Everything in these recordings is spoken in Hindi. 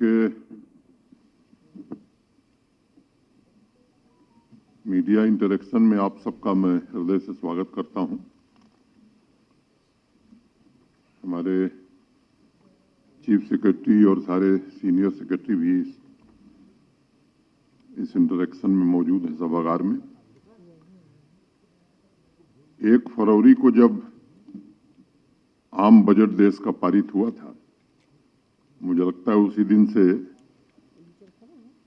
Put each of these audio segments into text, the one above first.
के मीडिया इंटरेक्शन में आप सबका मैं हृदय से स्वागत करता हूं। हमारे चीफ सेक्रेटरी और सारे सीनियर सेक्रेटरी भी इस इंटरेक्शन में मौजूद हैं सभागार में। 1 फरवरी को जब आम बजट देश का पारित हुआ था, मुझे लगता है उसी दिन से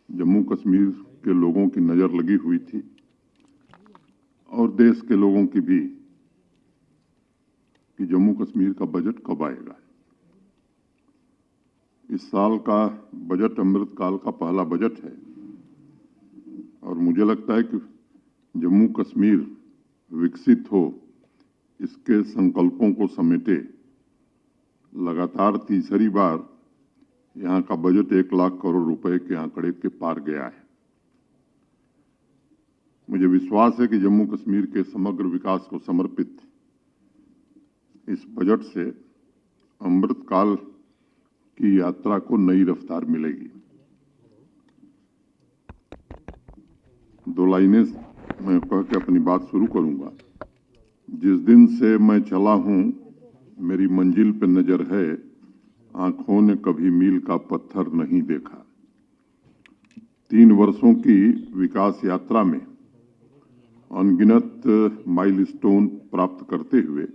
जम्मू कश्मीर के लोगों की नजर लगी हुई थी और देश के लोगों की भी कि जम्मू कश्मीर का बजट कब आएगा। इस साल का बजट अमृतकाल का पहला बजट है और मुझे लगता है कि जम्मू कश्मीर विकसित हो, इसके संकल्पों को समेटे लगातार तीसरी बार यहां का बजट 1 लाख करोड़ रुपए के आंकड़े के पार गया है। मुझे विश्वास है कि जम्मू कश्मीर के समग्र विकास को समर्पित इस बजट से अमृतकाल की यात्रा को नई रफ्तार मिलेगी। 2 लाइनें मैं कह के अपनी बात शुरू करूंगा। जिस दिन से मैं चला हूं, मेरी मंजिल पे नजर है, आंखों ने कभी मील का पत्थर नहीं देखा। 3 वर्षों की विकास यात्रा में अनगिनत माइलस्टोन प्राप्त करते हुए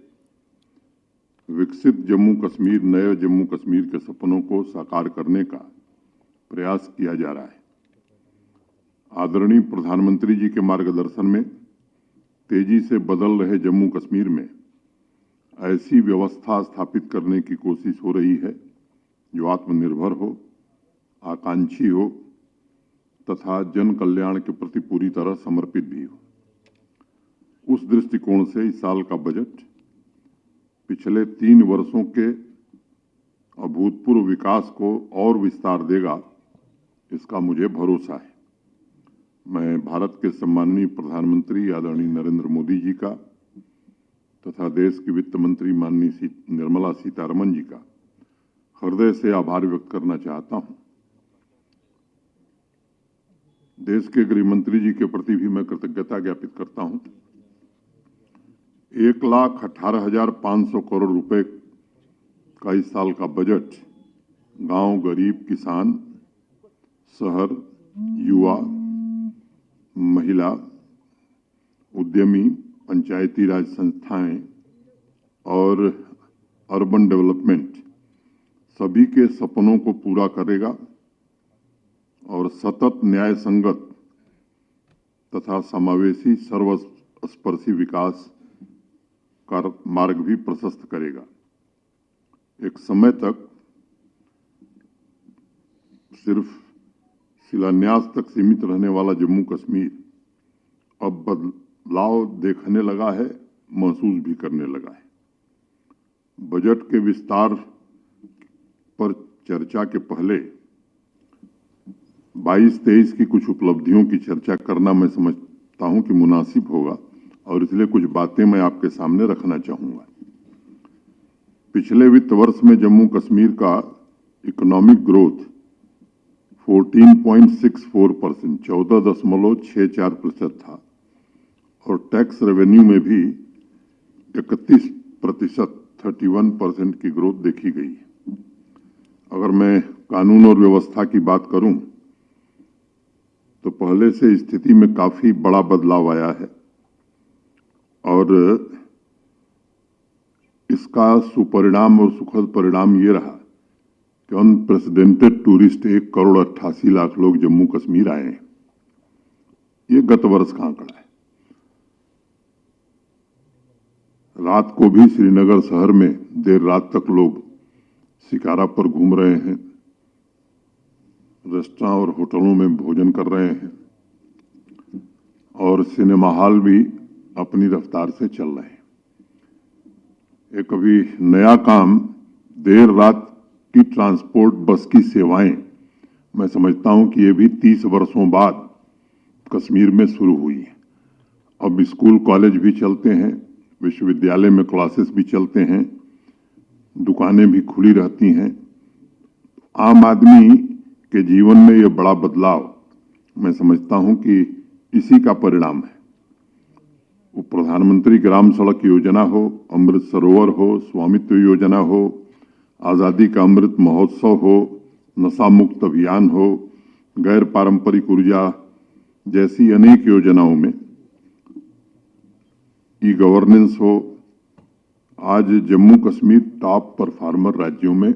विकसित जम्मू कश्मीर, नए जम्मू कश्मीर के सपनों को साकार करने का प्रयास किया जा रहा है। आदरणीय प्रधानमंत्री जी के मार्गदर्शन में तेजी से बदल रहे जम्मू कश्मीर में ऐसी व्यवस्था स्थापित करने की कोशिश हो रही है जो आत्मनिर्भर हो, आकांक्षी हो तथा जन कल्याण के प्रति पूरी तरह समर्पित भी हो। उस दृष्टिकोण से इस साल का बजट पिछले 3 वर्षों के अभूतपूर्व विकास को और विस्तार देगा, इसका मुझे भरोसा है। मैं भारत के सम्माननीय प्रधानमंत्री आदरणीय नरेंद्र मोदी जी का तथा देश की वित्त मंत्री माननीय निर्मला सीतारमण जी का हृदय से आभार व्यक्त करना चाहता हूं। देश के गृह मंत्री जी के प्रति भी मैं कृतज्ञता ज्ञापित करता हूं। 1,18,500 करोड़ रुपए का इस साल का बजट गांव, गरीब, किसान, शहर, युवा, महिला, उद्यमी, पंचायती राज संस्थाएं और अर्बन डेवलपमेंट सभी के सपनों को पूरा करेगा और सतत न्याय संगत तथा समावेशी सर्वस्पर्शी विकास का मार्ग भी प्रशस्त करेगा। एक समय तक सिर्फ शिलान्यास तक सीमित रहने वाला जम्मू कश्मीर अब बदलाव देखने लगा है, महसूस भी करने लगा है। बजट के विस्तार पर चर्चा के पहले 22-23 की कुछ उपलब्धियों की चर्चा करना मैं समझता हूं कि मुनासिब होगा और इसलिए कुछ बातें मैं आपके सामने रखना चाहूंगा। पिछले वित्त वर्ष में जम्मू कश्मीर का इकोनॉमिक ग्रोथ 14.64%, 14.64% था और टैक्स रेवेन्यू में भी 31%, 31% की ग्रोथ देखी गई है। अगर मैं कानून और व्यवस्था की बात करूं तो पहले से स्थिति में काफी बड़ा बदलाव आया है और इसका सुपरिणाम और सुखद परिणाम ये रहा कि अनप्रेसिडेंटेड टूरिस्ट 1,88,00,000 लोग जम्मू कश्मीर आए हैं। ये गत वर्ष का आंकड़ा है। रात को भी श्रीनगर शहर में देर रात तक लोग शिकारा पर घूम रहे हैं, रेस्टोरेंट और होटलों में भोजन कर रहे हैं और सिनेमा हॉल भी अपनी रफ्तार से चल रहे हैं। एक अभी नया काम देर रात की ट्रांसपोर्ट बस की सेवाएं, मैं समझता हूं कि ये भी 30 वर्षों बाद कश्मीर में शुरू हुई है। अब स्कूल कॉलेज भी चलते हैं, विश्वविद्यालय में क्लासेस भी चलते हैं, दुकानें भी खुली रहती हैं। आम आदमी के जीवन में यह बड़ा बदलाव मैं समझता हूं कि इसी का परिणाम है। वो प्रधानमंत्री ग्राम सड़क योजना हो, अमृत सरोवर हो, स्वामित्व योजना हो, आजादी का अमृत महोत्सव हो, नशा मुक्त अभियान हो, गैर पारंपरिक ऊर्जा जैसी अनेक योजनाओं में ई गवर्नेंस हो। आज जम्मू कश्मीर टॉप परफॉर्मर राज्यों में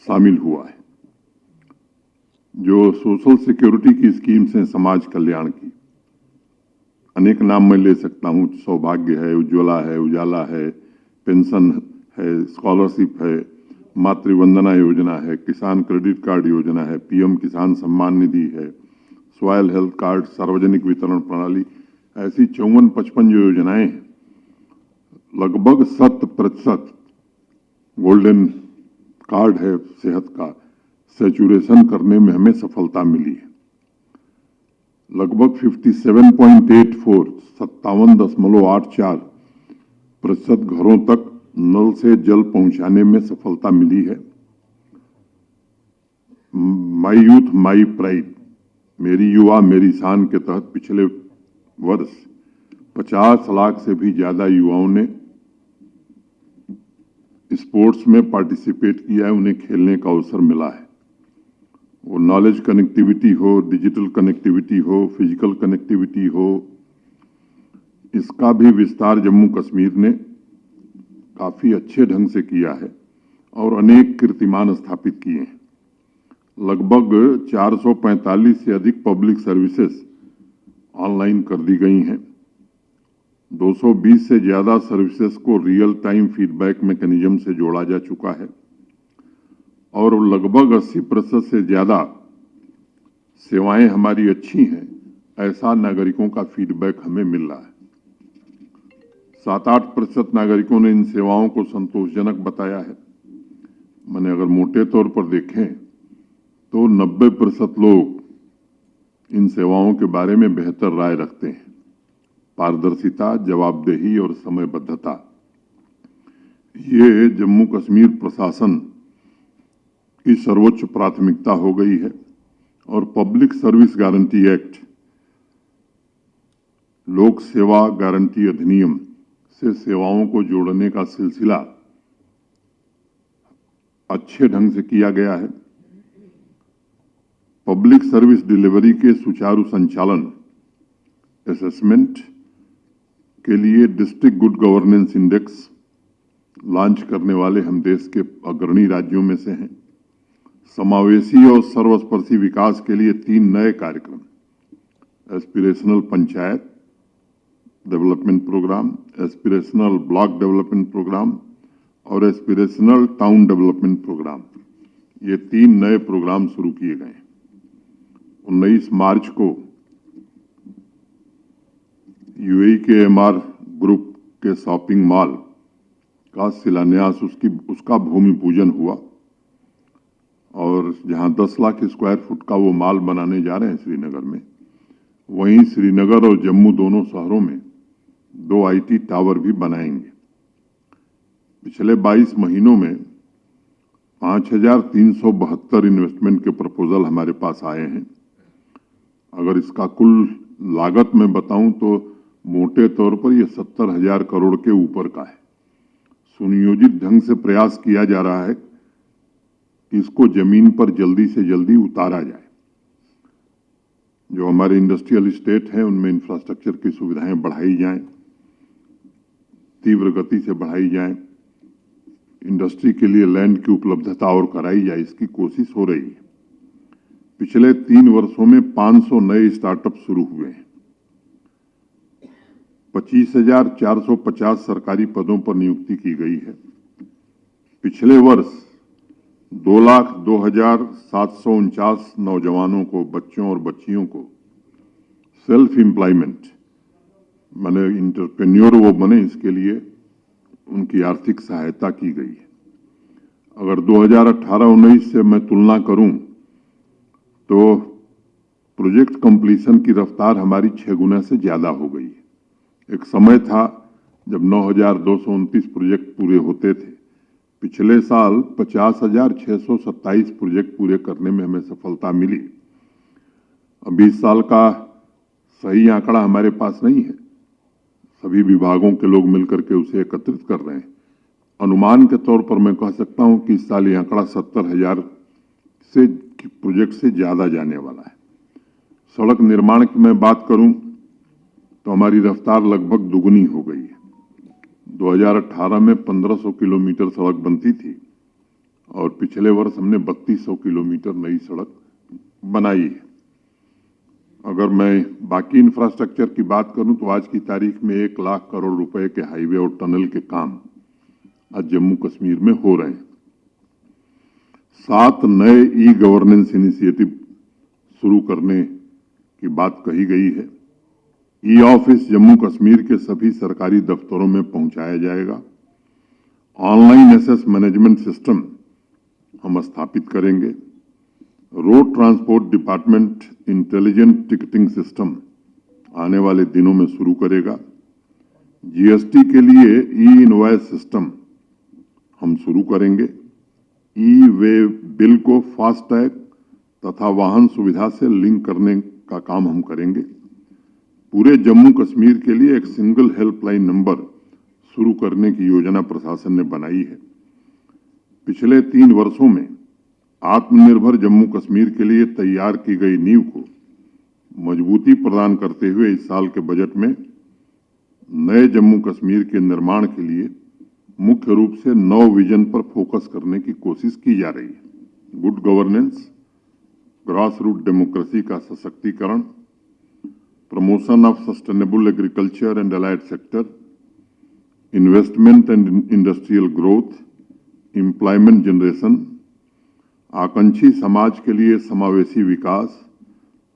शामिल हुआ है। जो सोशल सिक्योरिटी की स्कीम्स हैं, समाज कल्याण की, अनेक नाम मैं ले सकता हूं, सौभाग्य है, उज्ज्वला है, उजाला है, पेंशन है, स्कॉलरशिप है, मातृवंदना योजना है, किसान क्रेडिट कार्ड योजना है, पीएम किसान सम्मान निधि है, सॉयल हेल्थ कार्ड, सार्वजनिक वितरण प्रणाली, ऐसी 54-55 जो योजनाएं हैं, लगभग 100% गोल्डन कार्ड है सेहत का, सैचुरेशन करने में हमें सफलता मिली है। लगभग 57.84% घरों तक नल से जल पहुंचाने में सफलता मिली है। माई यूथ माई प्राइड, मेरी युवा मेरी शान के तहत पिछले वर्ष 50 लाख से भी ज्यादा युवाओं ने स्पोर्ट्स में पार्टिसिपेट किया है, उन्हें खेलने का अवसर मिला है। वो नॉलेज कनेक्टिविटी हो, डिजिटल कनेक्टिविटी हो, फिजिकल कनेक्टिविटी हो, इसका भी विस्तार जम्मू कश्मीर ने काफी अच्छे ढंग से किया है और अनेक कीर्तिमान स्थापित किए हैं। लगभग 445 से अधिक पब्लिक सर्विसेज ऑनलाइन कर दी गई हैं। 220 से ज्यादा सर्विसेज को रियल टाइम फीडबैक मैकेनिज्म से जोड़ा जा चुका है और लगभग 80% से ज्यादा सेवाएं हमारी अच्छी हैं, ऐसा नागरिकों का फीडबैक हमें मिल रहा है। 7-8% नागरिकों ने इन सेवाओं को संतोषजनक बताया है। मैंने अगर मोटे तौर पर देखें तो 90% लोग इन सेवाओं के बारे में बेहतर राय रखते हैं। पारदर्शिता, जवाबदेही और समयबद्धता, ये जम्मू कश्मीर प्रशासन की सर्वोच्च प्राथमिकता हो गई है और पब्लिक सर्विस गारंटी एक्ट, लोक सेवा गारंटी अधिनियम से सेवाओं को जोड़ने का सिलसिला अच्छे ढंग से किया गया है। पब्लिक सर्विस डिलीवरी के सुचारू संचालन असेसमेंट के लिए district good governance index launch करने वाले हम देश के अग्रणी राज्यों में से हैं। समावेशी और सर्वस्पर्शी विकास के लिए 3 नए कार्यक्रम, aspirational panchayat development programme, aspirational block development programme और एस्पिरेशनल टाउन डेवलपमेंट प्रोग्राम, ये 3 नए प्रोग्राम शुरू किए गए। 19 मार्च को यूएई के एमआर ग्रुप के शॉपिंग मॉल का शिलान्यास, उसका भूमि पूजन हुआ और जहां 10 लाख स्क्वायर फुट का वो मॉल बनाने जा रहे हैं श्रीनगर में, वहीं श्रीनगर और जम्मू दोनों शहरों में 2 आईटी टावर भी बनाएंगे। पिछले 22 महीनों में 5372 इन्वेस्टमेंट के प्रपोजल हमारे पास आए हैं। अगर इसका कुल लागत में बताऊं तो मोटे तौर पर यह 70,000 करोड़ के ऊपर का है। सुनियोजित ढंग से प्रयास किया जा रहा है कि इसको जमीन पर जल्दी से जल्दी उतारा जाए। जो हमारे इंडस्ट्रियल स्टेट हैं उनमें इंफ्रास्ट्रक्चर की सुविधाएं बढ़ाई जाएं, तीव्र गति से बढ़ाई जाएं, इंडस्ट्री के लिए लैंड की उपलब्धता और कराई जाए, इसकी कोशिश हो रही है। पिछले 3 वर्षों में 500 नए स्टार्टअप शुरू हुए हैं। 25,450 सरकारी पदों पर नियुक्ति की गई है। पिछले वर्ष 2,02,749 नौजवानों को, बच्चों और बच्चियों को सेल्फ एम्प्लॉयमेंट, माने इंटरप्रेन्योर वो बने, इसके लिए उनकी आर्थिक सहायता की गई है। अगर 2018-19 से मैं तुलना करूं तो प्रोजेक्ट कंप्लीशन की रफ्तार हमारी 6 गुना से ज्यादा हो गई है। एक समय था जब 9,229 प्रोजेक्ट पूरे होते थे, पिछले साल 50,627 प्रोजेक्ट पूरे करने में हमें सफलता मिली। अब इस साल का सही आंकड़ा हमारे पास नहीं है, सभी विभागों के लोग मिलकर के उसे एकत्रित कर रहे हैं। अनुमान के तौर पर मैं कह सकता हूं कि इस साल ये आंकड़ा 70,000 से प्रोजेक्ट से ज्यादा जाने वाला है। सड़क निर्माण की मैं बात करूं तो हमारी रफ्तार लगभग दुगुनी हो गई है। 2018 में 1500 किलोमीटर सड़क बनती थी और पिछले वर्ष हमने 3200 किलोमीटर नई सड़क बनाई है। अगर मैं बाकी इंफ्रास्ट्रक्चर की बात करूं तो आज की तारीख में 1 लाख करोड़ रुपए के हाईवे और टनल के काम आज जम्मू कश्मीर में हो रहे हैं। 7 नए ई गवर्नेंस इनिशिएटिव शुरू करने की बात कही गई है। ई ऑफिस जम्मू कश्मीर के सभी सरकारी दफ्तरों में पहुंचाया जाएगा। ऑनलाइन एसेस मैनेजमेंट सिस्टम हम स्थापित करेंगे। Road transport department intelligent ticketing system आने वाले दिनों में शुरू करेगा। जीएसटी के लिए ई इनवॉइस सिस्टम हम शुरू करेंगे। ई वे बिल को फास्टैग तथा वाहन सुविधा से लिंक करने का काम हम करेंगे। पूरे जम्मू कश्मीर के लिए एक सिंगल हेल्पलाइन नंबर शुरू करने की योजना प्रशासन ने बनाई है। पिछले 3 वर्षों में आत्मनिर्भर जम्मू कश्मीर के लिए तैयार की गई नींव को मजबूती प्रदान करते हुए इस साल के बजट में नए जम्मू कश्मीर के निर्माण के लिए मुख्य रूप से 9 विजन पर फोकस करने की कोशिश की जा रही है। Good governance, grass root democracy का सशक्तिकरण, promotion of sustainable agriculture and allied sector, investment and industrial growth, employment generation, आकांक्षी समाज के लिए समावेशी विकास,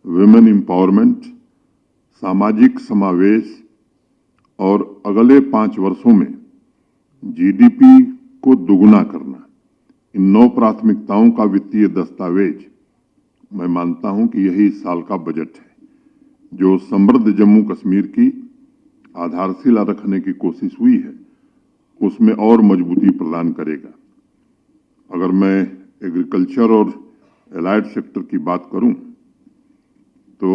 विमेन एम्पावरमेंट, सामाजिक समावेश और अगले 5 वर्षों में जीडीपी को दुगुना करना। इन 9 प्राथमिकताओं का वित्तीय दस्तावेज मैं मानता हूं कि यही इस साल का बजट है, जो समृद्ध जम्मू कश्मीर की आधारशिला रखने की कोशिश हुई है उसमें और मजबूती प्रदान करेगा। अगर मैं एग्रीकल्चर और एलाइड सेक्टर की बात करूं तो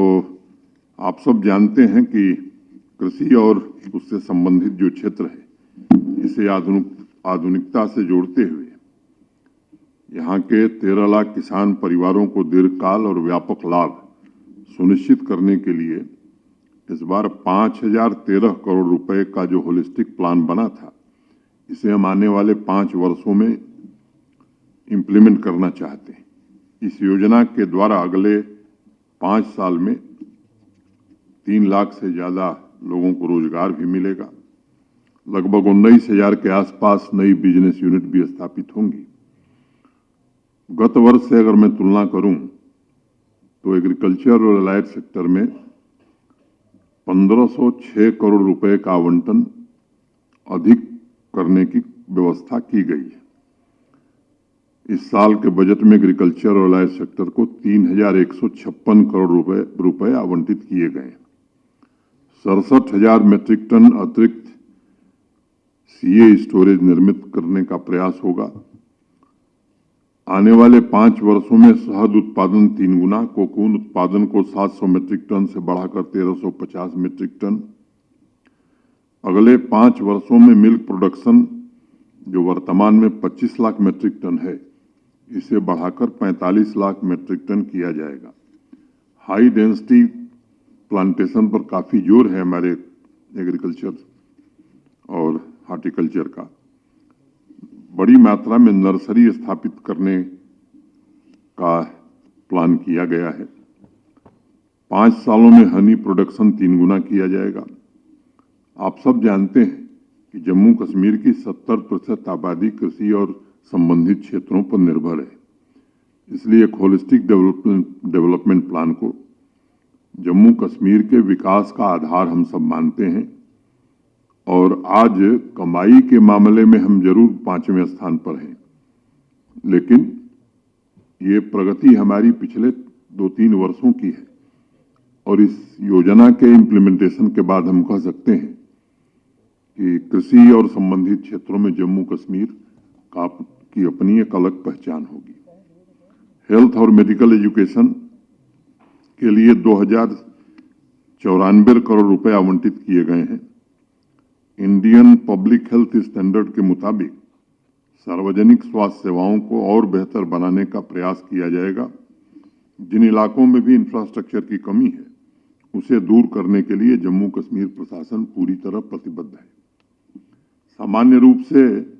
आप सब जानते हैं कि कृषि और उससे संबंधित जो क्षेत्र है इसे आधुनिकता से जोड़ते हुए यहाँ के 13 लाख किसान परिवारों को दीर्घकाल और व्यापक लाभ सुनिश्चित करने के लिए इस बार 5,013 करोड़ रुपए का जो होलिस्टिक प्लान बना था, इसे हम आने वाले 5 वर्षों में इंप्लीमेंट करना चाहते हैं। इस योजना के द्वारा अगले 5 साल में 3 लाख से ज्यादा लोगों को रोजगार भी मिलेगा। लगभग 19,000 के आसपास नई बिजनेस यूनिट भी स्थापित होंगी। गत वर्ष से अगर मैं तुलना करूं तो एग्रीकल्चर और अलाइड सेक्टर में 1506 करोड़ रुपए का आवंटन अधिक करने की व्यवस्था की गई है। इस साल के बजट में एग्रीकल्चर और अलाइड सेक्टर को 3,156 करोड़ रुपए आवंटित किए गए। 67,000 मीट्रिक टन अतिरिक्त सीए स्टोरेज निर्मित करने का प्रयास होगा। आने वाले 5 वर्षों में शहद उत्पादन 3 गुना, कोकून उत्पादन को 700 मीट्रिक टन से बढ़ाकर 1,350 मीट्रिक टन। अगले 5 वर्षों में मिल्क प्रोडक्शन जो वर्तमान में 25 लाख मीट्रिक टन है, इसे बढ़ाकर 45 लाख मीट्रिक टन किया जाएगा। हाई डेंसिटी प्लांटेशन पर काफी जोर है हमारे एग्रीकल्चर और हॉर्टिकल्चर का। बड़ी मात्रा में नर्सरी स्थापित करने का प्लान किया गया है। 5 सालों में हनी प्रोडक्शन 3 गुना किया जाएगा। आप सब जानते हैं कि जम्मू कश्मीर की 70% आबादी कृषि और संबंधित क्षेत्रों पर निर्भर है। इसलिए एक होलिस्टिक डेवलपमेंट प्लान को जम्मू कश्मीर के विकास का आधार हम सब मानते हैं। और आज कमाई के मामले में हम जरूर 5वें स्थान पर हैं, लेकिन ये प्रगति हमारी पिछले 2-3 वर्षों की है और इस योजना के इम्प्लीमेंटेशन के बाद हम कह सकते हैं कि कृषि और संबंधित क्षेत्रों में जम्मू कश्मीर की अपनी एक अलग पहचान होगी। हेल्थ और मेडिकल एजुकेशन के लिए 2094 करोड़ रुपए आवंटित किए गए हैं। इंडियन पब्लिक हेल्थ स्टैंडर्ड के मुताबिक सार्वजनिक स्वास्थ्य सेवाओं को और बेहतर बनाने का प्रयास किया जाएगा। जिन इलाकों में भी इंफ्रास्ट्रक्चर की कमी है उसे दूर करने के लिए जम्मू कश्मीर प्रशासन पूरी तरह प्रतिबद्ध है। सामान्य रूप से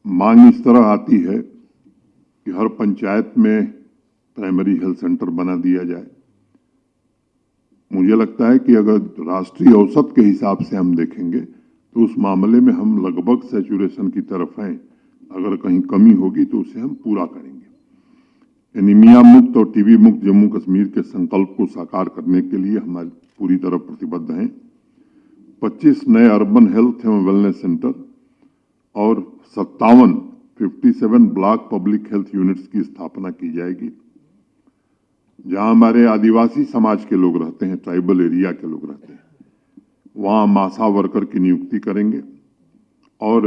मांग इस तरह आती है कि हर पंचायत में प्राइमरी हेल्थ सेंटर बना दिया जाए। मुझे लगता है कि अगर राष्ट्रीय औसत के हिसाब से हम देखेंगे तो उस मामले में हम लगभग सैचुरेशन की तरफ हैं। अगर कहीं कमी होगी तो उसे हम पूरा करेंगे। एनीमिया मुक्त और टीबी मुक्त जम्मू कश्मीर के संकल्प को साकार करने के लिए हमारी पूरी तरह प्रतिबद्ध हैं। 25 नए अर्बन हेल्थ एवं वेलनेस सेंटर और 57 ब्लॉक पब्लिक हेल्थ यूनिट्स की स्थापना की जाएगी। जहां हमारे आदिवासी समाज के लोग रहते हैं, ट्राइबल एरिया के लोग रहते हैं, वहां आशा वर्कर की नियुक्ति करेंगे और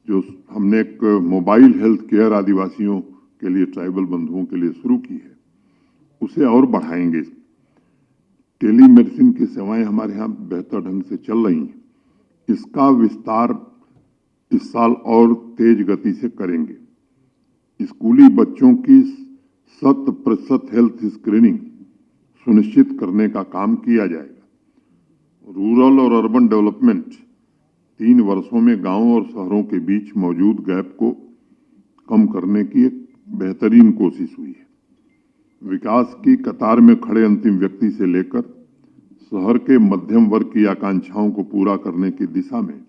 जो हमने एक मोबाइल हेल्थ केयर आदिवासियों के लिए, ट्राइबल बंधुओं के लिए शुरू की है, उसे और बढ़ाएंगे। टेली मेडिसिन की सेवाएं हमारे यहाँ बेहतर ढंग से चल रही हैं। इसका विस्तार इस साल और तेज गति से करेंगे। स्कूली बच्चों की 100% हेल्थ स्क्रीनिंग सुनिश्चित करने का काम किया जाएगा। रूरल और अर्बन डेवलपमेंट 3 वर्षों में गांवों और शहरों के बीच मौजूद गैप को कम करने की एक बेहतरीन कोशिश हुई है। विकास की कतार में खड़े अंतिम व्यक्ति से लेकर शहर के मध्यम वर्ग की आकांक्षाओं को पूरा करने की दिशा में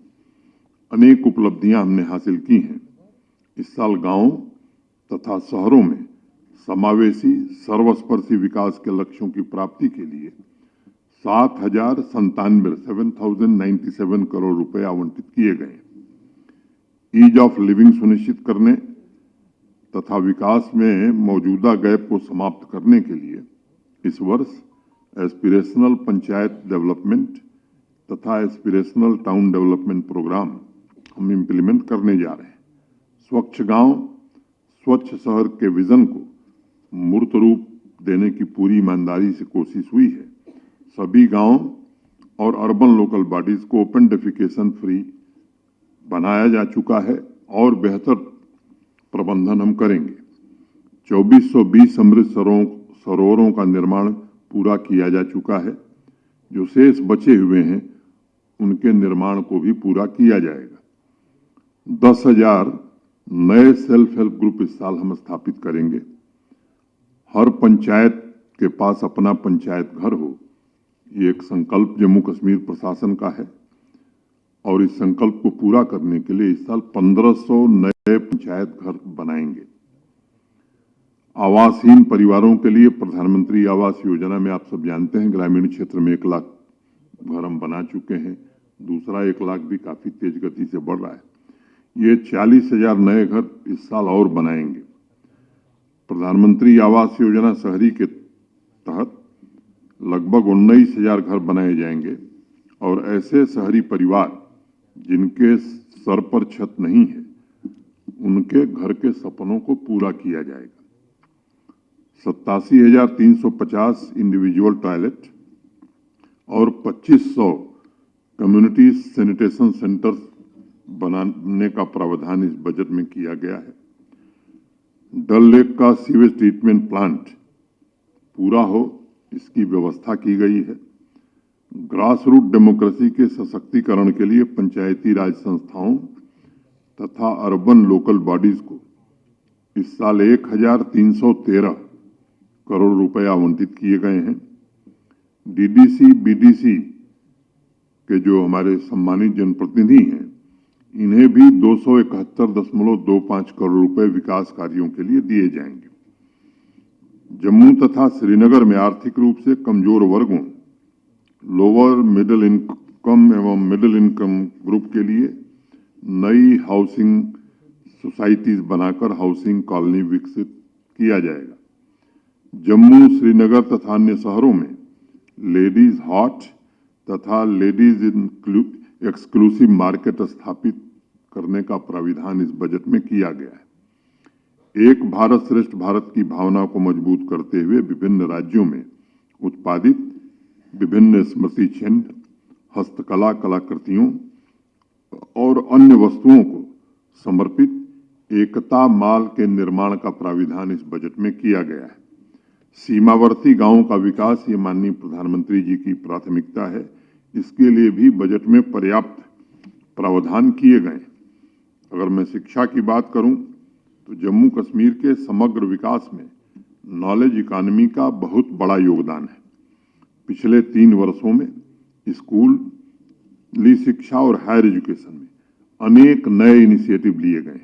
अनेक उपलब्धियां हमने हासिल की हैं। इस साल गांवों तथा शहरों में समावेशी सर्वस्पर्शी विकास के लक्ष्यों की प्राप्ति के लिए 7,097 करोड़ रुपए आवंटित किए गए। ईज ऑफ लिविंग सुनिश्चित करने तथा विकास में मौजूदा गैप को समाप्त करने के लिए इस वर्ष एस्पिरेशनल पंचायत डेवलपमेंट तथा एस्पिरेशनल टाउन डेवलपमेंट प्रोग्राम हम इम्प्लीमेंट करने जा रहे हैं। स्वच्छ गांव, स्वच्छ शहर के विजन को मूर्त रूप देने की पूरी ईमानदारी से कोशिश हुई है। सभी गांव और अर्बन लोकल बॉडीज को ओपन डेफिकेशन फ्री बनाया जा चुका है और बेहतर प्रबंधन हम करेंगे। 2420 अमृत सरोवरों का निर्माण पूरा किया जा चुका है। जो शेष बचे हुए हैं उनके निर्माण को भी पूरा किया जाएगा। 10,000 नए सेल्फ हेल्प ग्रुप इस साल हम स्थापित करेंगे। हर पंचायत के पास अपना पंचायत घर हो, ये एक संकल्प जम्मू कश्मीर प्रशासन का है और इस संकल्प को पूरा करने के लिए इस साल 1500 नए पंचायत घर बनाएंगे। आवासहीन परिवारों के लिए प्रधानमंत्री आवास योजना में आप सब जानते हैं ग्रामीण क्षेत्र में 1 लाख घर हम बना चुके हैं। दूसरा 1 लाख भी काफी तेज गति से बढ़ रहा है। ये 40,000 नए घर इस साल और बनाएंगे। प्रधानमंत्री आवास योजना शहरी के तहत लगभग 19,000 घर बनाए जाएंगे और ऐसे शहरी परिवार जिनके सर पर छत नहीं है उनके घर के सपनों को पूरा किया जाएगा। 87,350 इंडिविजुअल टॉयलेट और 2500 कम्युनिटी सैनिटेशन सेंटर्स बनाने का प्रावधान इस बजट में किया गया है। डल लेक का सीवेज ट्रीटमेंट प्लांट पूरा हो, इसकी व्यवस्था की गई है। ग्रास रूट डेमोक्रेसी के सशक्तिकरण के लिए पंचायती राज संस्थाओं तथा अर्बन लोकल बॉडीज को इस साल 1,313 करोड़ रुपए आवंटित किए गए हैं। डीडीसी, बीडीसी के जो हमारे सम्मानित जनप्रतिनिधि हैं, इन्हें भी 271.25 करोड़ रुपए विकास कार्यों के लिए दिए जाएंगे। जम्मू तथा श्रीनगर में आर्थिक रूप से कमजोर वर्गों, लोअर मिडिल इनकम एवं मिडिल इनकम ग्रुप के लिए नई हाउसिंग सोसाइटीज बनाकर हाउसिंग कॉलोनी विकसित किया जाएगा। जम्मू, श्रीनगर तथा अन्य शहरों में लेडीज हॉट तथा लेडीज एक्सक्लूसिव मार्केट स्थापित करने का प्राविधान इस बजट में किया गया है। एक भारत श्रेष्ठ भारत की भावना को मजबूत करते हुए विभिन्न राज्यों में उत्पादित विभिन्न स्मृति चिन्ह, हस्तकला कलाकृतियों और अन्य वस्तुओं को समर्पित एकता माल के निर्माण का प्राविधान इस बजट में किया गया है। सीमावर्ती गांवों का विकास ये माननीय प्रधानमंत्री जी की प्राथमिकता है। इसके लिए भी बजट में पर्याप्त प्रावधान किए गए। अगर मैं शिक्षा की बात करूं तो जम्मू कश्मीर के समग्र विकास में नॉलेज इकोनॉमी का बहुत बड़ा योगदान है। पिछले 3 वर्षों में स्कूली शिक्षा और हायर एजुकेशन में अनेक नए इनिशिएटिव लिए गए।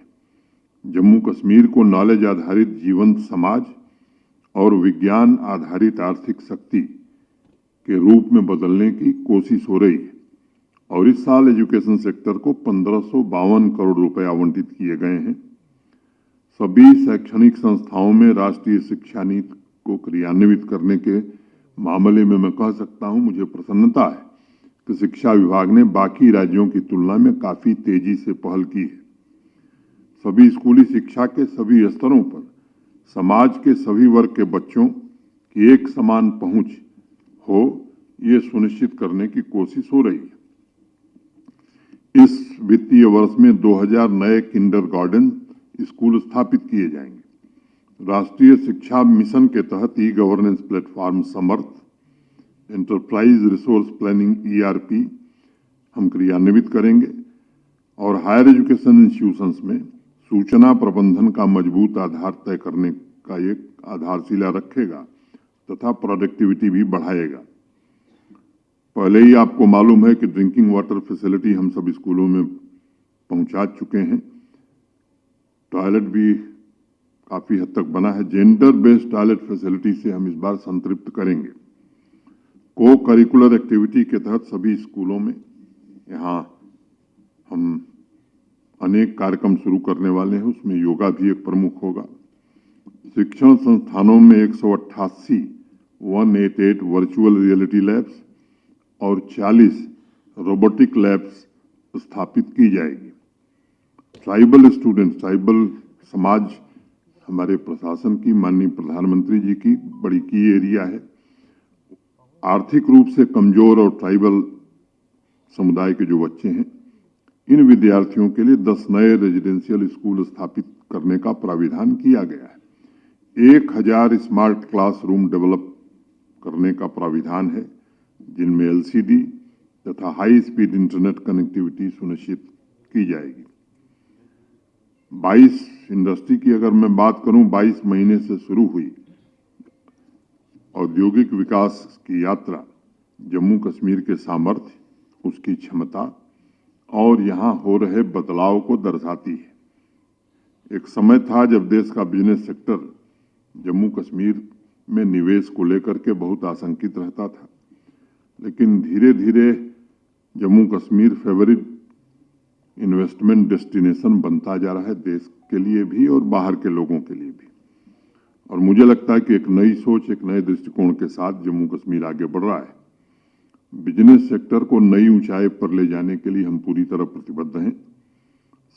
जम्मू कश्मीर को नॉलेज आधारित जीवंत समाज और विज्ञान आधारित आर्थिक शक्ति के रूप में बदलने की कोशिश हो रही है और इस साल एजुकेशन सेक्टर को 1552 करोड़ रुपए आवंटित किए गए हैं। सभी शैक्षणिक संस्थाओं में राष्ट्रीय शिक्षा नीति को क्रियान्वित करने के मामले में मैं कह सकता हूं, मुझे प्रसन्नता है कि शिक्षा विभाग ने बाकी राज्यों की तुलना में काफी तेजी से पहल की है। सभी स्कूली शिक्षा के सभी स्तरों पर समाज के सभी वर्ग के बच्चों की एक समान पहुंच हो, ये सुनिश्चित करने की कोशिश हो रही है। इस वित्तीय वर्ष में 2000 नए किंडरगार्टन स्कूल स्थापित किए जाएंगे। राष्ट्रीय शिक्षा मिशन के तहत ई गवर्नेंस प्लेटफॉर्म समर्थ, एंटरप्राइज रिसोर्स प्लानिंग ERP हम क्रियान्वित करेंगे और हायर एजुकेशन इंस्टीट्यूशंस में सूचना प्रबंधन का मजबूत आधार तय करने का एक आधारशिला रखेगा तथा प्रोडक्टिविटी भी बढ़ाएगा। पहले ही आपको मालूम है कि ड्रिंकिंग वाटर फैसिलिटी हम सब स्कूलों में पहुंचा चुके हैं। टॉयलेट भी काफी हद तक बना है। जेंडर बेस्ड टॉयलेट फैसिलिटी से हम इस बार संतृप्त करेंगे। को करिकुलर एक्टिविटी के तहत सभी स्कूलों में यहाँ हम अनेक कार्यक्रम शुरू करने वाले हैं, उसमें योगा भी एक प्रमुख होगा। शिक्षण संस्थानों में 188 वर्चुअल रियलिटी लैब्स और 40 रोबोटिक लैब्स स्थापित की जाएगी। ट्राइबल स्टूडेंट्स, ट्राइबल समाज हमारे प्रशासन की, माननीय प्रधानमंत्री जी की बड़ी की एरिया है। आर्थिक रूप से कमजोर और ट्राइबल समुदाय के जो बच्चे हैं, इन विद्यार्थियों के लिए 10 नए रेजिडेंशियल स्कूल स्थापित करने का प्राविधान किया गया है। 1000 स्मार्ट क्लासरूम डेवलप करने का प्राविधान है, जिनमें LCD तथा हाई स्पीड इंटरनेट कनेक्टिविटी सुनिश्चित की जाएगी। 22 इंडस्ट्री की अगर मैं बात करूं, 22 महीने से शुरू हुई औद्योगिक विकास की यात्रा जम्मू कश्मीर के सामर्थ्य, उसकी क्षमता और यहाँ हो रहे बदलाव को दर्शाती है। एक समय था जब देश का बिजनेस सेक्टर जम्मू कश्मीर में निवेश को लेकर के बहुत आशंकित रहता था, लेकिन धीरे धीरे Jammu Kashmir favourite investment destination बनता जा रहा है, देश के लिए भी और बाहर के लोगों के लिए भी। और मुझे लगता है कि एक नई सोच, एक नए दृष्टिकोण के साथ जम्मू कश्मीर आगे बढ़ रहा है। बिजनेस सेक्टर को नई ऊंचाई पर ले जाने के लिए हम पूरी तरह प्रतिबद्ध हैं।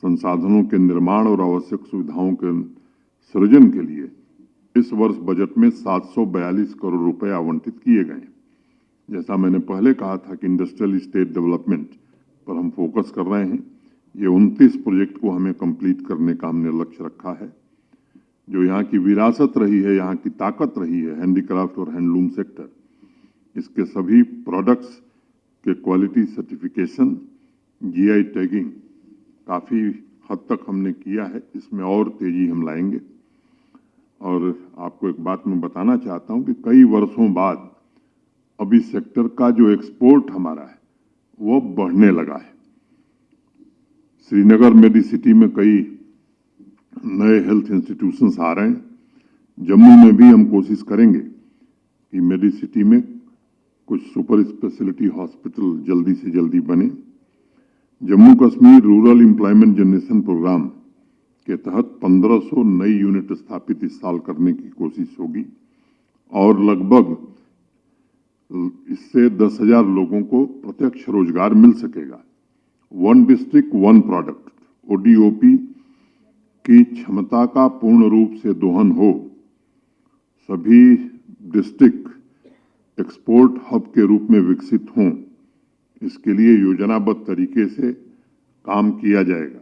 संसाधनों के निर्माण और आवश्यक सुविधाओं के सृजन के लिए इस वर्ष बजट में 742 करोड़ रुपए आवंटित किए गए। जैसा मैंने पहले कहा था कि इंडस्ट्रियल स्टेट डेवलपमेंट पर हम फोकस कर रहे हैं। ये 29 प्रोजेक्ट को हमें कंप्लीट करने का हमने लक्ष्य रखा है। जो यहाँ की विरासत रही है, यहाँ की ताकत रही है, हैंडीक्राफ्ट और हैंडलूम सेक्टर, इसके सभी प्रोडक्ट्स के क्वालिटी सर्टिफिकेशन, GI टैगिंग काफ़ी हद तक हमने किया है। इसमें और तेजी हम लाएंगे। और आपको एक बात मैं बताना चाहता हूं कि कई वर्षों बाद अभी सेक्टर का जो एक्सपोर्ट हमारा है वो बढ़ने लगा है। श्रीनगर मेडिसिटी में कई नए हेल्थ इंस्टीट्यूशंस आ रहे हैं। जम्मू में भी हम कोशिश करेंगे कि मेडिसिटी में कुछ सुपर स्पेशलिटी हॉस्पिटल जल्दी से जल्दी बने। Jammu Kashmir rural employment generation programme के तहत 1500 नई यूनिट स्थापित इस साल करने की कोशिश होगी और लगभग इससे 10,000 लोगों को प्रत्यक्ष रोजगार मिल सकेगा। 1 डिस्ट्रिक्ट 1 प्रोडक्ट, ओडीओपी की क्षमता का पूर्ण रूप से दोहन हो, सभी डिस्ट्रिक्ट एक्सपोर्ट हब के रूप में विकसित हों, इसके लिए योजनाबद्ध तरीके से काम किया जाएगा।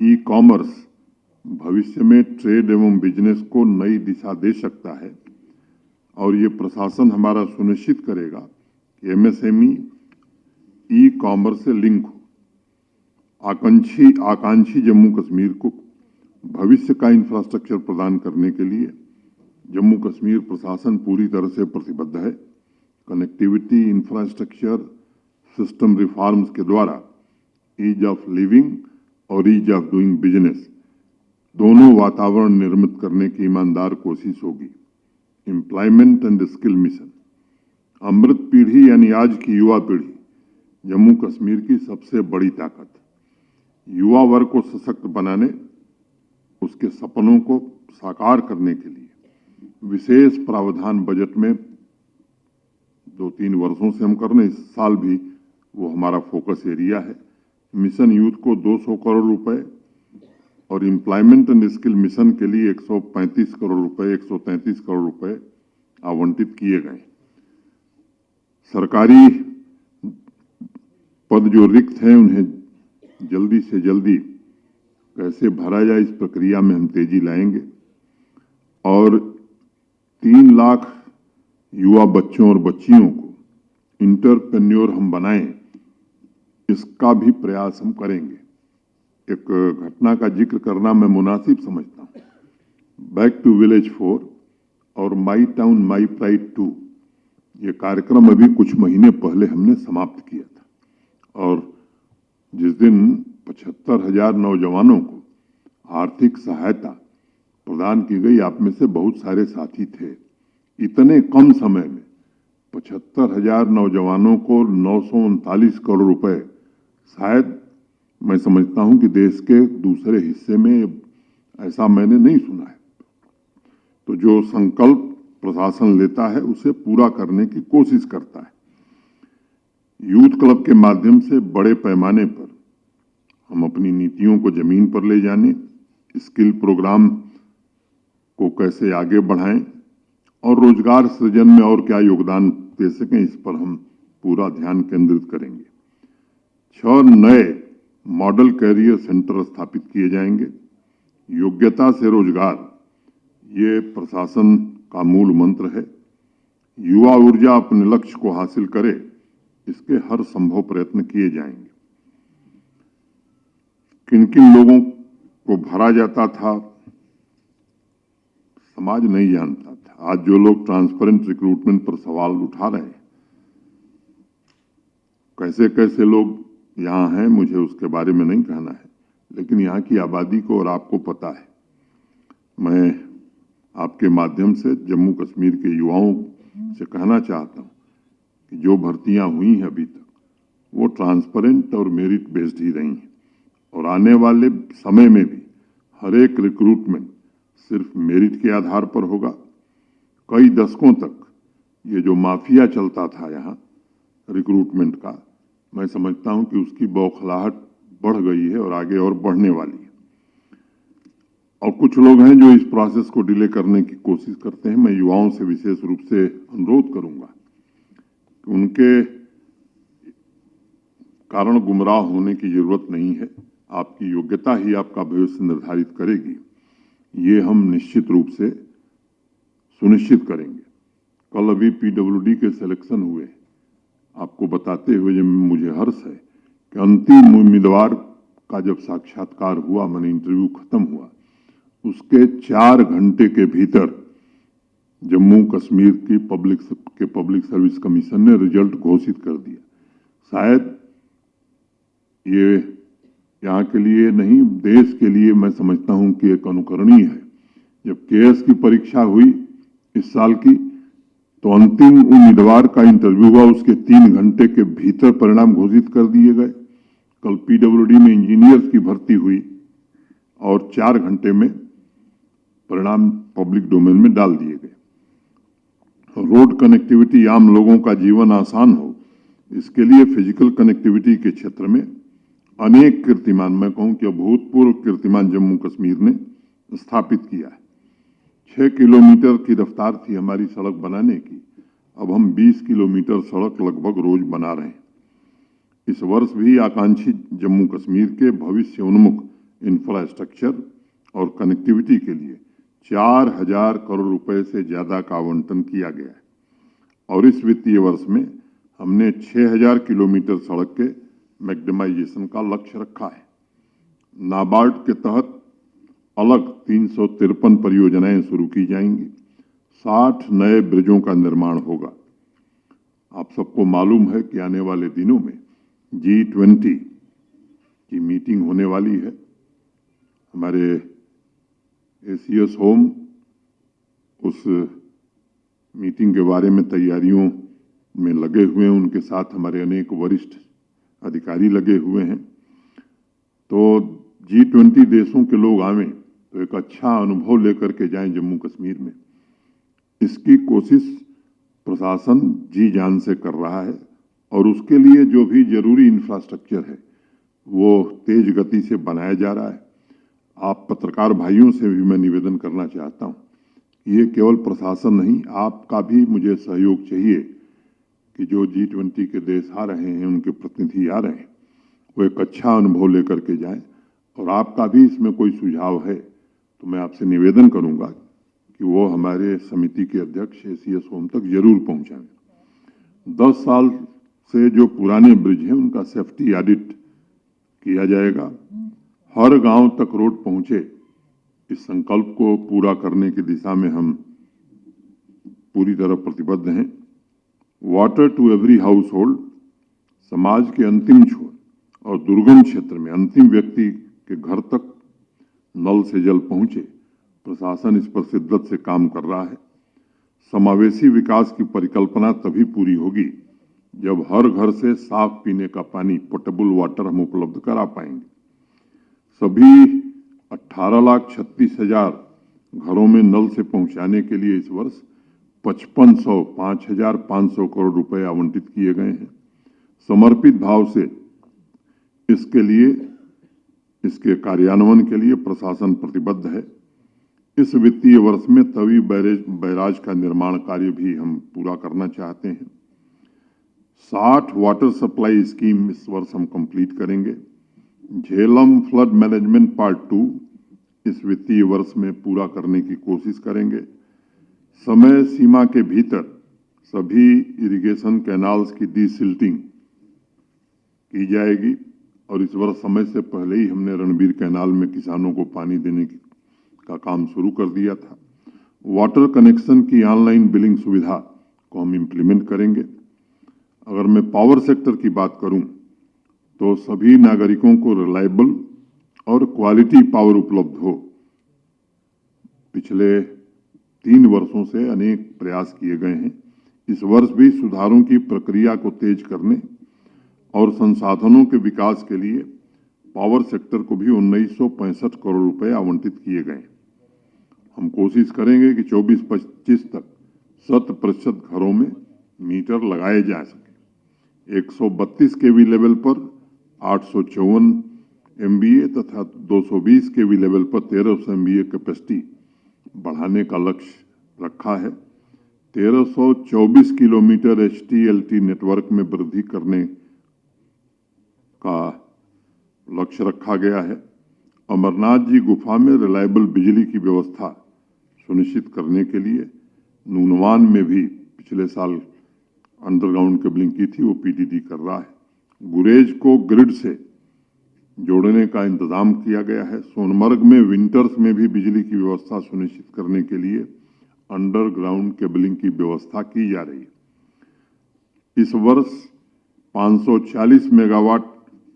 ई कॉमर्स भविष्य में ट्रेड एवं बिजनेस को नई दिशा दे सकता है और ये प्रशासन हमारा सुनिश्चित करेगा कि एमएसएमई ई कॉमर्स से लिंक हो। आकांक्षी जम्मू कश्मीर को भविष्य का इंफ्रास्ट्रक्चर प्रदान करने के लिए जम्मू कश्मीर प्रशासन पूरी तरह से प्रतिबद्ध है। कनेक्टिविटी, इंफ्रास्ट्रक्चर, सिस्टम रिफॉर्म्स के द्वारा ईज ऑफ लिविंग और ईज ऑफ डूइंग बिजनेस दोनों वातावरण निर्मित करने की ईमानदार कोशिश होगी। एम्प्लॉयमेंट एंड स्किल मिशन, अमृत पीढ़ी यानी आज की युवा पीढ़ी जम्मू कश्मीर की सबसे बड़ी ताकत। युवा वर्ग को सशक्त बनाने, उसके सपनों को साकार करने के लिए विशेष प्रावधान बजट में 2-3 वर्षों से हम कर रहे हैं, इस साल भी वो हमारा फोकस एरिया है। मिशन यूथ को 200 करोड़ रुपए और एम्प्लॉयमेंट एंड स्किल मिशन के लिए 135 करोड़ रुपए, 133 करोड़ रुपए आवंटित किए गए। सरकारी पद जो रिक्त हैं उन्हें जल्दी से जल्दी कैसे भरा जाए, इस प्रक्रिया में हम तेजी लाएंगे और 3 लाख युवा बच्चों और बच्चियों को इंटरप्रेन्योर हम बनाएं, इसका भी प्रयास हम करेंगे। एक घटना का जिक्र करना मैं मुनासिब समझता हूँ। बैक टू विलेज 4 और माई टाउन माई प्राइड 2 ये कार्यक्रम अभी कुछ महीने पहले हमने समाप्त किया था और जिस दिन 75,000 नौजवानों को आर्थिक सहायता प्रदान की गई, आप में से बहुत सारे साथी थे। इतने कम समय में 75,000 नौजवानों को 939 करोड़ रुपए, शायद मैं समझता हूं कि देश के दूसरे हिस्से में ऐसा मैंने नहीं सुना है। तो जो संकल्प प्रशासन लेता है उसे पूरा करने की कोशिश करता है। यूथ क्लब के माध्यम से बड़े पैमाने पर हम अपनी नीतियों को जमीन पर ले जाने, स्किल प्रोग्राम को कैसे आगे बढ़ाएं और रोजगार सृजन में और क्या योगदान दे सकें, इस पर हम पूरा ध्यान केंद्रित करेंगे। 6 नए मॉडल कैरियर सेंटर स्थापित किए जाएंगे। योग्यता से रोजगार, ये प्रशासन का मूल मंत्र है। युवा ऊर्जा अपने लक्ष्य को हासिल करे, इसके हर संभव प्रयत्न किए जाएंगे। किन किन लोगों को भरा जाता था, समाज नहीं जानता था। आज जो लोग ट्रांसपेरेंट रिक्रूटमेंट पर सवाल उठा रहे हैं, कैसे कैसे लोग यहाँ हैं, मुझे उसके बारे में नहीं कहना है, लेकिन यहाँ की आबादी को और आपको पता है। मैं आपके माध्यम से जम्मू कश्मीर के युवाओं से कहना चाहता हूँ कि जो भर्तियां हुई हैं अभी तक, वो ट्रांसपेरेंट और मेरिट बेस्ड ही रही हैं और आने वाले समय में भी हर एक रिक्रूटमेंट सिर्फ मेरिट के आधार पर होगा। कई दशकों तक ये जो माफिया चलता था यहाँ रिक्रूटमेंट का, मैं समझता हूं कि उसकी बौखलाहट बढ़ गई है और आगे और बढ़ने वाली है। और कुछ लोग हैं जो इस प्रोसेस को डिले करने की कोशिश करते हैं। मैं युवाओं से विशेष रूप से अनुरोध करूंगा कि उनके कारण गुमराह होने की जरूरत नहीं है। आपकी योग्यता ही आपका भविष्य निर्धारित करेगी, ये हम निश्चित रूप से सुनिश्चित करेंगे। कल अभी पीडब्ल्यूडी के सिलेक्शन हुए, आपको बताते हुए जब मुझे हर्ष है कि अंतिम उम्मीदवार का जब साक्षात्कार हुआ, मैंने इंटरव्यू खत्म हुआ, उसके 4 घंटे के भीतर जम्मू कश्मीर की पब्लिक सर्विस कमीशन ने रिजल्ट घोषित कर दिया। शायद ये यहाँ के लिए नहीं, देश के लिए मैं समझता हूँ कि एक अनुकरणीय है। जब केएस की परीक्षा हुई इस साल की, तो अंतिम उम्मीदवार का इंटरव्यू हुआ, उसके 3 घंटे के भीतर परिणाम घोषित कर दिए गए। कल पीडब्ल्यूडी में इंजीनियर्स की भर्ती हुई और 4 घंटे में परिणाम पब्लिक डोमेन में डाल दिए गए। रोड कनेक्टिविटी, आम लोगों का जीवन आसान हो, इसके लिए फिजिकल कनेक्टिविटी के क्षेत्र में अनेक कीर्तिमान, मैं कहूं कि अभूतपूर्व कीर्तिमान जम्मू कश्मीर ने स्थापित किया है। 6 किलोमीटर की रफ्तार थी हमारी सड़क बनाने की, अब हम 20 किलोमीटर सड़क लगभग रोज बना रहे हैं। इस वर्ष भी आकांक्षी जम्मू कश्मीर के भविष्योन्मुख इंफ्रास्ट्रक्चर और कनेक्टिविटी के लिए 4000 करोड़ रुपए से ज्यादा का आवंटन किया गया है और इस वित्तीय वर्ष में हमने 6000 किलोमीटर सड़क के मैग्नेमाइजेशन का लक्ष्य रखा है। नाबार्ड के तहत अलग 353 परियोजनाएं शुरू की जाएंगी, 60 नए ब्रिजों का निर्माण होगा। आप सबको मालूम है कि आने वाले दिनों में G20 की मीटिंग होने वाली है। हमारे एसीएस होम उस मीटिंग के बारे में तैयारियों में लगे हुए हैं, उनके साथ हमारे अनेक वरिष्ठ अधिकारी लगे हुए हैं। तो G20 देशों के लोग आवें तो एक अच्छा अनुभव लेकर के जाएं जम्मू कश्मीर में। इसकी कोशिश प्रशासन जी जान से कर रहा है और उसके लिए जो भी जरूरी इंफ्रास्ट्रक्चर है वो तेज गति से बनाया जा रहा है। आप पत्रकार भाइयों से भी मैं निवेदन करना चाहता हूं, ये केवल प्रशासन नहीं, आपका भी मुझे सहयोग चाहिए कि जो G20 के देश आ रहे हैं, उनके प्रतिनिधि आ रहे हैं, वो एक अच्छा अनुभव लेकर के जाएं। और आपका भी इसमें कोई सुझाव है तो मैं आपसे निवेदन करूंगा कि वो हमारे समिति के अध्यक्ष एसीएस होम तक जरूर पहुंचाएं। 10 साल से जो पुराने ब्रिज हैं उनका सेफ्टी ऑडिट किया जाएगा। हर गांव तक रोड पहुंचे, इस संकल्प को पूरा करने की दिशा में हम पूरी तरह प्रतिबद्ध हैं। Water to every household, समाज के अंतिम छोर और दुर्गम क्षेत्र में अंतिम व्यक्ति के घर तक नल से जल पहुंचे, प्रशासन इस पर शिद्दत से काम कर रहा है। समावेशी विकास की परिकल्पना तभी पूरी होगी जब हर घर से साफ पीने का पानी, पोर्टेबल वाटर हम उपलब्ध करा पाएंगे। सभी 18,36,000 घरों में नल से पहुंचाने के लिए इस वर्ष 5,500 करोड़ रुपए आवंटित किए गए हैं। समर्पित भाव से इसके कार्यान्वयन के लिए प्रशासन प्रतिबद्ध है। इस वित्तीय वर्ष में तवी बैराज का निर्माण कार्य भी हम पूरा करना चाहते हैं। 60 वाटर सप्लाई स्कीम इस वर्ष हम कंप्लीट करेंगे। झेलम फ्लड मैनेजमेंट पार्ट 2 इस वित्तीय वर्ष में पूरा करने की कोशिश करेंगे। समय सीमा के भीतर सभी इरिगेशन कैनाल्स की डीसिल्टिंग की जाएगी और इस वर्ष समय से पहले ही हमने रणबीर कैनाल में किसानों को पानी देने का काम शुरू कर दिया था। वाटर कनेक्शन की ऑनलाइन बिलिंग सुविधा को हम इम्प्लीमेंट करेंगे। अगर मैं पावर सेक्टर की बात करूं तो सभी नागरिकों को रिलायबल और क्वालिटी पावर उपलब्ध हो। पिछले 3 वर्षों से अनेक प्रयास किए गए हैं। इस वर्ष भी सुधारों की प्रक्रिया को तेज करने और संसाधनों के विकास के लिए पावर सेक्टर को भी 1965 करोड़ रुपए आवंटित किए गए। हम कोशिश करेंगे कि 24-25 तक 100% घरों में मीटर लगाए जा सके। 132 केवी लेवल पर 854 MVA तथा 220 केवी लेवल पर 1300 MVA कैपेसिटी बढ़ाने का लक्ष्य रखा है। 1324 किलोमीटर HTLT नेटवर्क में वृद्धि करने का लक्ष्य रखा गया है। अमरनाथ जी गुफा में रिलायबल बिजली की व्यवस्था सुनिश्चित करने के लिए नूनवान में भी पिछले साल अंडरग्राउंड केबलिंग की थी, वो PDD कर रहा है। गुरेज को ग्रिड से जोड़ने का इंतजाम किया गया है। सोनमर्ग में विंटर्स में भी बिजली की व्यवस्था सुनिश्चित करने के लिए अंडरग्राउंड केबलिंग की व्यवस्था की जा रही है। इस वर्ष 540 मेगावाट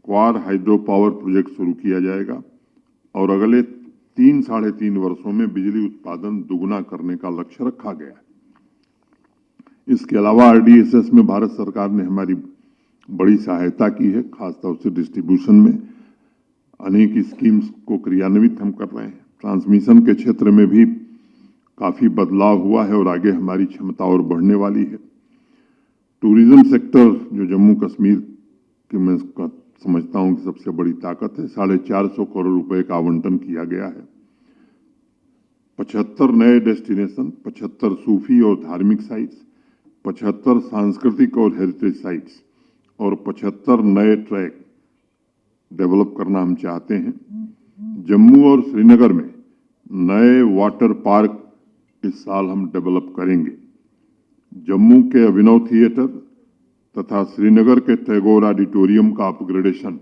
क्वार हाइड्रो पावर प्रोजेक्ट शुरू किया जाएगा और अगले 3-3.5 वर्षों में बिजली उत्पादन दुगुना करने का लक्ष्य रखा गया है। इसके अलावा RDSS में भारत सरकार ने हमारी बड़ी सहायता की है, खासतौर से डिस्ट्रीब्यूशन में अनेक स्कीम्स को क्रियान्वित हम कर रहे हैं। ट्रांसमिशन के क्षेत्र में भी काफी बदलाव हुआ है और आगे हमारी क्षमता और बढ़ने वाली है। टूरिज्म सेक्टर जो जम्मू कश्मीर के में समझता हूं कि सबसे बड़ी ताकत है। 450 करोड़ रुपए का आवंटन किया गया है। 75 नए डेस्टिनेशन, 75 सूफी और धार्मिक साइट्स, 75 सांस्कृतिक और हेरिटेज साइट्स और 75 नए ट्रैक डेवलप करना हम चाहते हैं। जम्मू और श्रीनगर में नए वाटर पार्क इस साल हम डेवलप करेंगे। जम्मू के अभिनव थिएटर तथा श्रीनगर के टैगोर ऑडिटोरियम का अपग्रेडेशन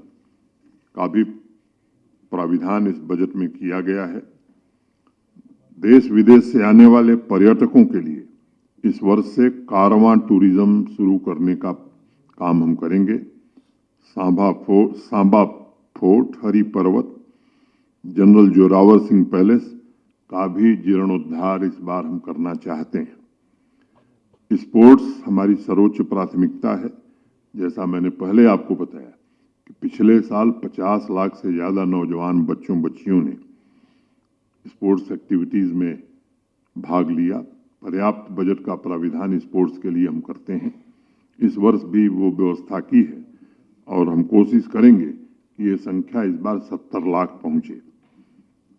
का भी प्राविधान इस बजट में किया गया है। देश विदेश से आने वाले पर्यटकों के लिए इस वर्ष से कारवां टूरिज्म शुरू करने का काम हम करेंगे। सांबा फोर्ट, हरि पर्वत, जनरल जोरावर सिंह पैलेस का भी जीर्णोद्धार इस बार हम करना चाहते हैं। स्पोर्ट्स हमारी सर्वोच्च प्राथमिकता है। जैसा मैंने पहले आपको बताया कि पिछले साल 50 लाख से ज्यादा नौजवान बच्चियों ने स्पोर्ट्स एक्टिविटीज में भाग लिया। पर्याप्त बजट का प्राविधान स्पोर्ट्स के लिए हम करते हैं। इस वर्ष भी वो व्यवस्था की है और हम कोशिश करेंगे कि ये संख्या इस बार 70 लाख पहुंचे।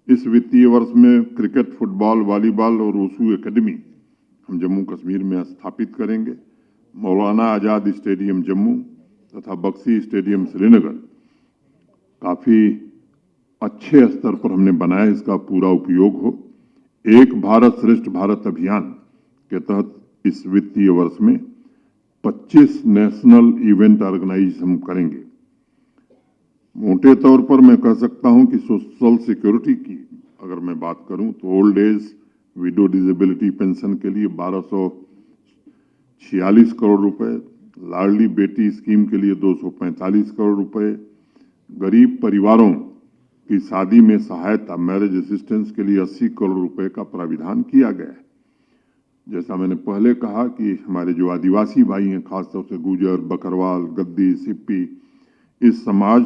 इस वित्तीय वर्ष में क्रिकेट, फुटबॉल, वॉलीबॉल और वुशु एकेडमी हम जम्मू कश्मीर में स्थापित करेंगे। मौलाना आजाद स्टेडियम जम्मू तथा बख्शी स्टेडियम श्रीनगर काफी अच्छे स्तर पर हमने बनाया, इसका पूरा उपयोग हो। एक भारत श्रेष्ठ भारत अभियान के तहत इस वित्तीय वर्ष में 25 नेशनल इवेंट ऑर्गेनाइज हम करेंगे। मोटे तौर पर मैं कह सकता हूं कि सोशल सिक्योरिटी की अगर मैं बात करूं तो old age window disability pension के लिए 1246 करोड़ रुपए, लाडली बेटी स्कीम के लिए 245 करोड़ रुपए, गरीब परिवारों की शादी में सहायता मैरिज असिस्टेंस के लिए 80 करोड़ रुपए का प्राविधान किया गया है। जैसा मैंने पहले कहा कि हमारे जो आदिवासी भाई हैं, खासतौर से गुजर, बकरवाल, गद्दी, सिप्पी, इस समाज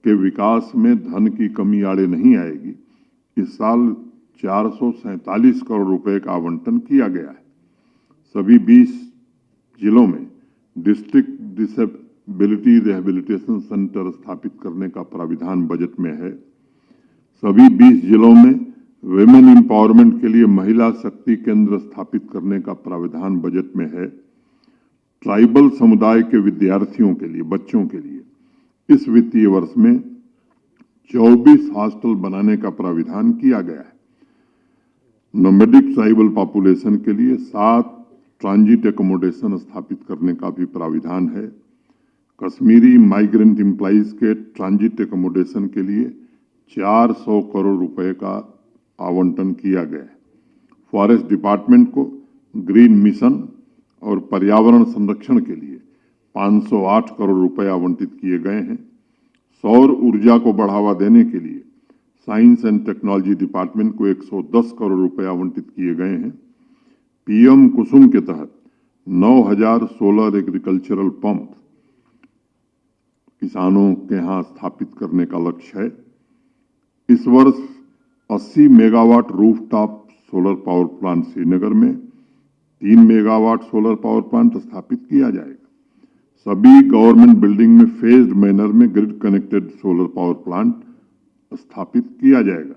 के विकास में धन की कमी आड़े नहीं आएगी। इस साल 447 करोड़ रुपए का आवंटन किया गया है। सभी 20 जिलों में डिस्ट्रिक्ट डिसेबिलिटी रिहेबिलिटेशन सेंटर स्थापित करने का प्राविधान बजट में है। सभी 20 जिलों में विमेन एम्पावरमेंट के लिए महिला शक्ति केंद्र स्थापित करने का प्राविधान बजट में है। ट्राइबल समुदाय के विद्यार्थियों के लिए, बच्चों के लिए इस वित्तीय वर्ष में 24 हॉस्टल बनाने का प्राविधान किया गया है। नोमैडिक ट्राइबल पॉपुलेशन के लिए 7 ट्रांजिट एकोमोडेशन स्थापित करने का भी प्राविधान है। कश्मीरी माइग्रेंट एम्प्लॉइज के ट्रांजिट एकोमोडेशन के लिए 400 करोड़ रुपए का आवंटन किया गया है। फॉरेस्ट डिपार्टमेंट को ग्रीन मिशन और पर्यावरण संरक्षण के लिए 508 करोड़ रुपए आवंटित किए गए हैं। सौर ऊर्जा को बढ़ावा देने के लिए साइंस एंड टेक्नोलॉजी डिपार्टमेंट को 110 करोड़ रुपए आवंटित किए गए हैं। पीएम कुसुम के तहत 9000 सोलर एग्रीकल्चरल पंप किसानों के यहां स्थापित करने का लक्ष्य है। इस वर्ष 80 megawatt rooftop solar power plant Srinagar में, 3 मेगावाट सोलर पावर प्लांट स्थापित किया जाएगा। सभी गवर्नमेंट बिल्डिंग में फेज्ड मैनर में grid connected solar power plant स्थापित किया जाएगा।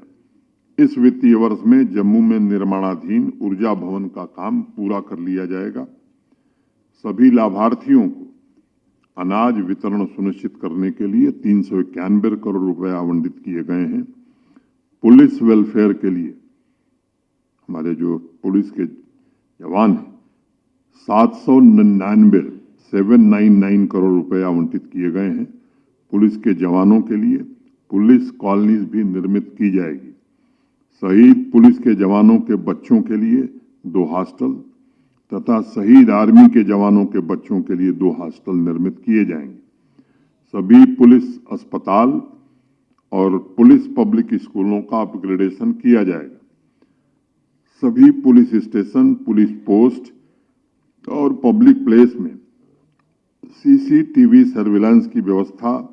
इस वित्तीय वर्ष में जम्मू में निर्माणाधीन ऊर्जा भवन का काम पूरा कर लिया जाएगा। सभी लाभार्थियों को अनाज वितरण सुनिश्चित करने के लिए 391 करोड़ रुपए आवंटित किए गए हैं। पुलिस वेलफेयर के लिए हमारे जो पुलिस के जवान हैं 799 करोड़ रुपए आवंटित किए गए हैं। पुलिस के जवानों के लिए पुलिस कॉलोनीज भी निर्मित की जाएगी। शहीद पुलिस के जवानों के बच्चों के लिए 2 हॉस्टल तथा शहीद आर्मी के जवानों के बच्चों के लिए 2 हॉस्टल निर्मित किए जाएंगे। सभी पुलिस अस्पताल और पुलिस पब्लिक स्कूलों का अपग्रेडेशन किया जाएगा। सभी पुलिस स्टेशन, पुलिस पोस्ट और पब्लिक प्लेस में सीसीटीवी सर्विलांस की व्यवस्था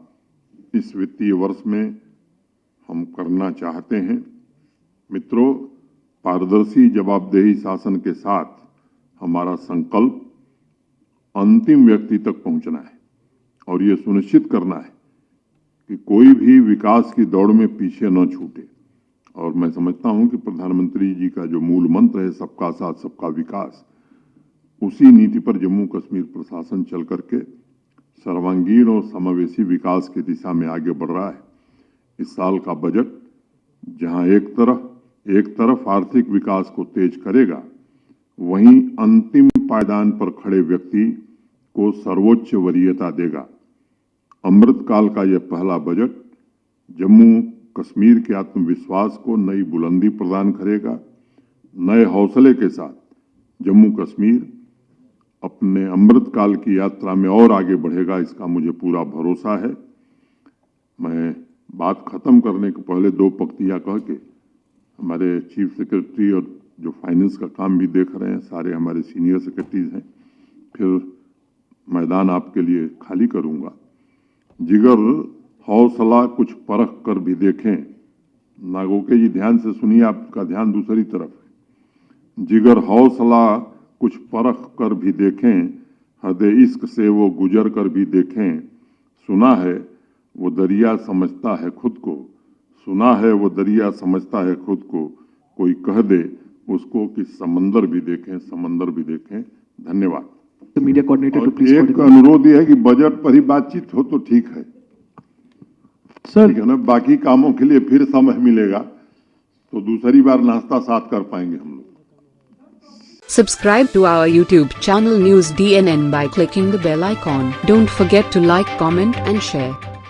इस वित्तीय वर्ष में हम करना चाहते हैं। मित्रों, पारदर्शी जवाबदेही शासन के साथ हमारा संकल्प अंतिम व्यक्ति तक पहुंचना है और ये सुनिश्चित करना है कि कोई भी विकास की दौड़ में पीछे न छूटे। और मैं समझता हूं कि प्रधानमंत्री जी का जो मूल मंत्र है सबका साथ सबका विकास, उसी नीति पर जम्मू कश्मीर प्रशासन चल करके सर्वांगीण और समावेशी विकास की दिशा में आगे बढ़ रहा है। इस साल का बजट जहां एक तरफ आर्थिक विकास को तेज करेगा, वहीं अंतिम पायदान पर खड़े व्यक्ति को सर्वोच्च वरीयता देगा। अमृतकाल का यह पहला बजट जम्मू कश्मीर के आत्मविश्वास को नई बुलंदी प्रदान करेगा। नए हौसले के साथ जम्मू कश्मीर अपने अमृतकाल की यात्रा में और आगे बढ़ेगा, इसका मुझे पूरा भरोसा है। मैं बात खत्म करने के पहले दो पंक्तियां कह के हमारे चीफ सेक्रेटरी और जो फाइनेंस का काम भी देख रहे हैं, सारे हमारे सीनियर सेक्रेटरीज हैं, फिर मैदान आपके लिए खाली करूंगा। जिगर हौसला कुछ परख कर भी देखें। नागोके जी ध्यान से सुनिए, आपका ध्यान दूसरी तरफ है। जिगर हौसला कुछ परख कर भी देखें, हृदय इश्क से वो गुजर कर भी देखें। सुना है वो दरिया समझता है खुद को, सुना है वो दरिया समझता है खुद को, कोई कह दे उसको कि समंदर भी देखें, समंदर भी देखें। धन्यवाद। Media coordinator too please. एक अनुरोध यह है कि बजट पर ही बातचीत हो तो ठीक है सर। ठीक है ना, बाकी कामों के लिए फिर समय मिलेगा तो दूसरी बार नाश्ता साथ कर पाएंगे हम लोग। Subscribe to our YouTube channel News DNN by clicking the bell icon. Don't forget to like, comment and share.